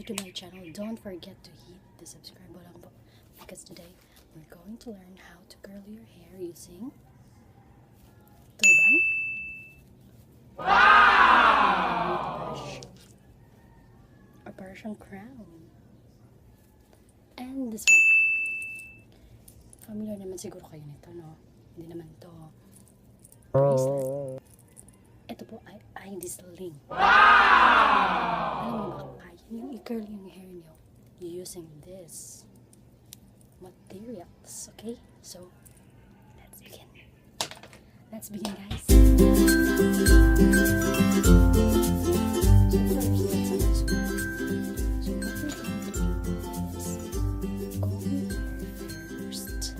new to my channel, don't forget to hit the subscribe button po, because today we're going to learn how to curl your hair using turban, brush, or Persian crown, and this one. Familiar naman siguro kayo nito, no? Hindi naman to bracelet. Ito po ay Sling. Alam mo ba, kaya yung i-curl yung hair nyo using this materials, okay? So, let's begin. Let's begin, guys. So, first, so what we're going to do is comb your hair first.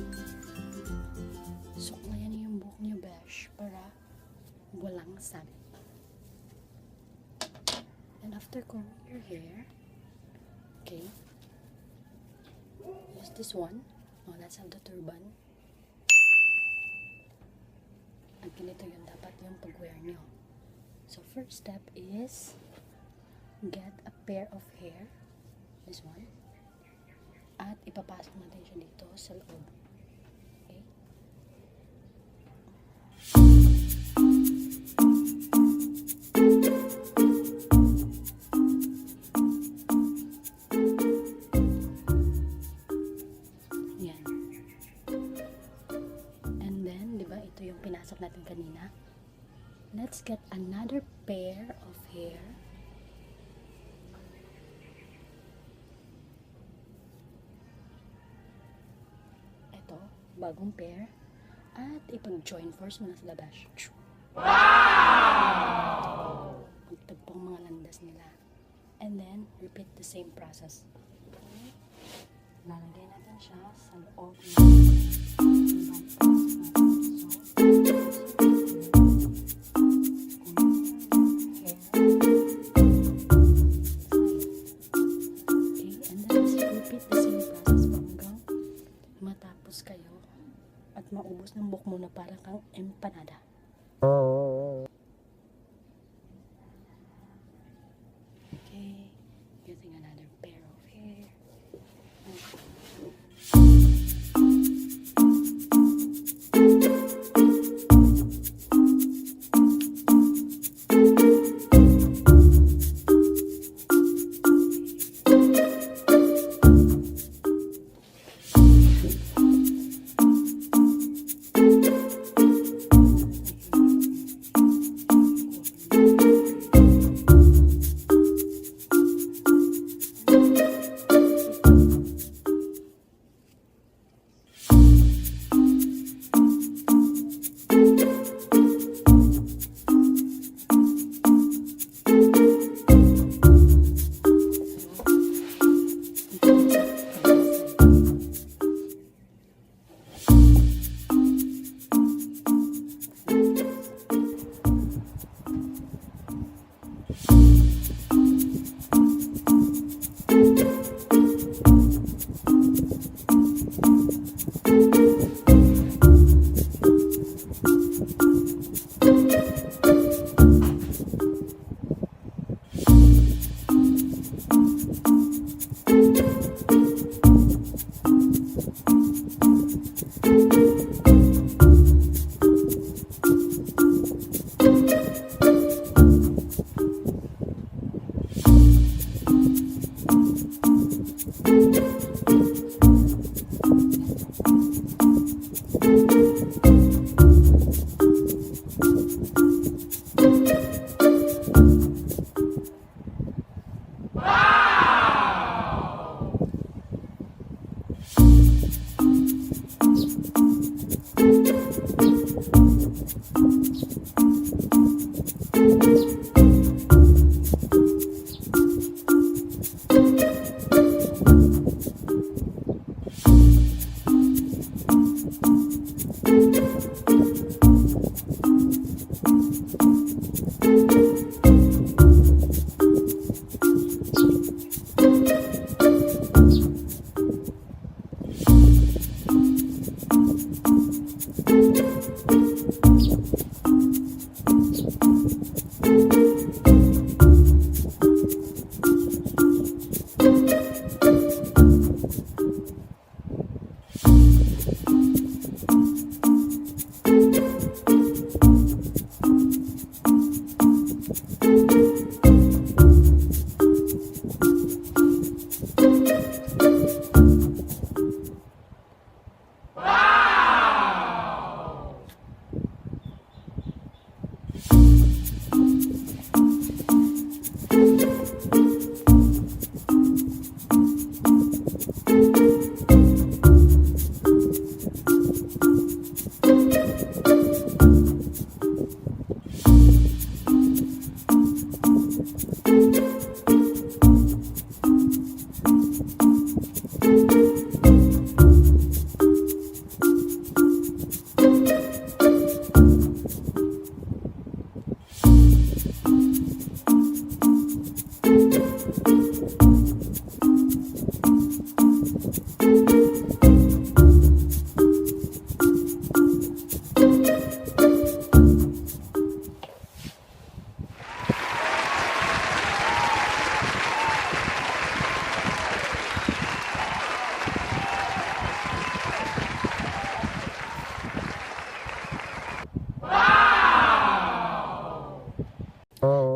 Suklayan niyo yung buhok niyo, besh, para walang sabit. And after combing your hair, okay, use this one. Oh, let's have the turban. At ganito yun dapat yung pag-wear nyo. So, first step is get a pair of hair. This one. At ipapasok natin siya dito sa loob. Okay? Yan. And then, di ba, ito yung pinasok natin kanina. Let's get another pair of hair. Ito, bagong pair. At ipag-join force mo na sila, bash. Wow! Magtagpong mga landas nila. And then, repeat the same process. Okay. Lalagay natin siya sa loob ng matapos kayo at maubos ng buhok mo na parang kang empanada. Okay, using another pair of hair.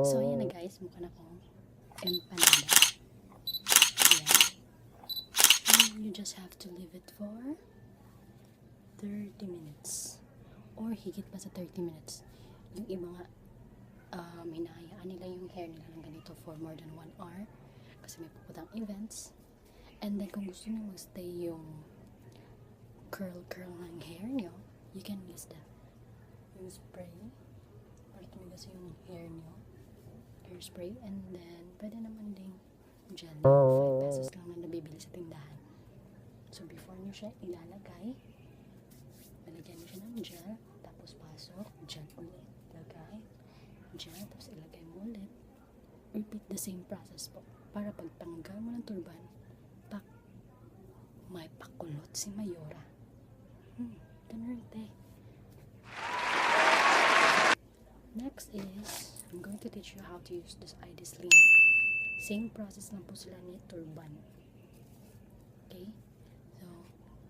So, ayan na guys, mukha na akong empanada. Ayan. And you just have to leave it for 30 minutes. Or higit pa sa 30 minutes. Yung iba nga, hinahayaan nila yung hair nila ng ganito for more than 1 hour. Kasi may puputang events. And then, kung gusto nyo magstay yung curl ng hair nyo, you can use that. Yung spray. Para tumigas yung hair nyo. Hairspray. And then, pwede naman ding gel. 5 pesos lang na nabibili sa tindahan. So, before nyo siya ilalagay, lalagyan nyo siya ng gel. Tapos pasok. Gel ulit. Lagay. Gel. Tapos ilagay mo ulit. Repeat the same process po. Para pag tanggal mo ng turban, may pakulot si Mayora. Ganun eh. Next is, I'm going to teach you how to use this ID Sling. Same process lang po sila ni Turban. Okay? So,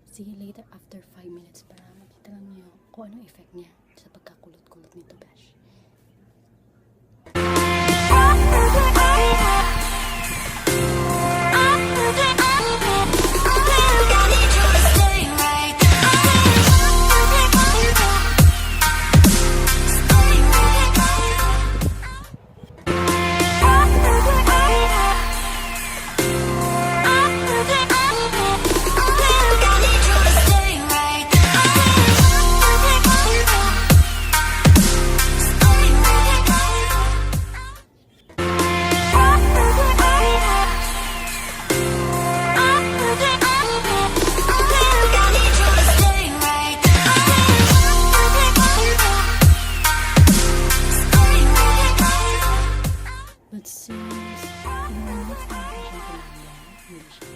see you later after 5 minutes para makita lang niyo kung anong effect niya sa pagkakulot-kulot nito, Besh. But since yung next time siya hindi siya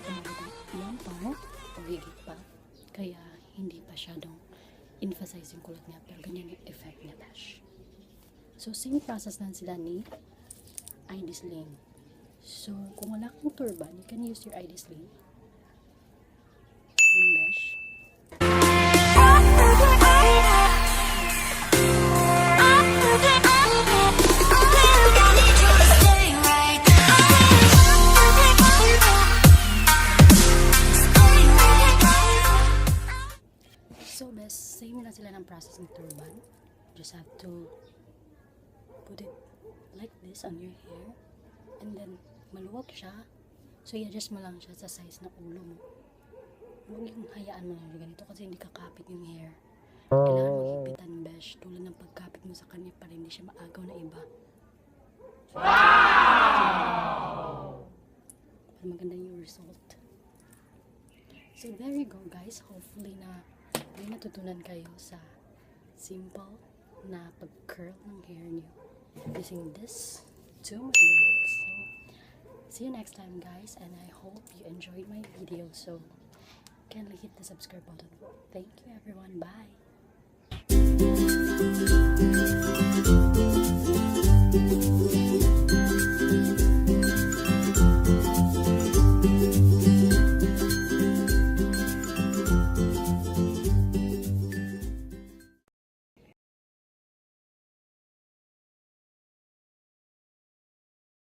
umabot ng part o higit pa, kaya hindi pa syadong emphasize yung kulot niya, pero ganyan yung effect niya, Dash. So, same process lang sila ni ID Sling. So, kung wala kang turban, you can use your ID Sling. Yung Dash. So, best, same na sila ng process ng turban. Just have to put it like this on your hair. And then, maluwag siya. So, i-adjust mo lang siya sa size ng ulo mo. Huwag yung hayaan mo lang ganito kasi hindi kakapit yung hair. Kailangan mo hipitan, besh. Tulad ng pagkapit mo sa kanya para hindi siya maagaw na iba. Wow! Para maganda yung result. So, there you go, guys. Hopefully na may natutunan kayo sa simple na pag-curl ng hair niyo using this two materials. So, see you next time, guys, and I hope you enjoyed my video. So, kindly hit the subscribe button. Thank you, everyone. Bye.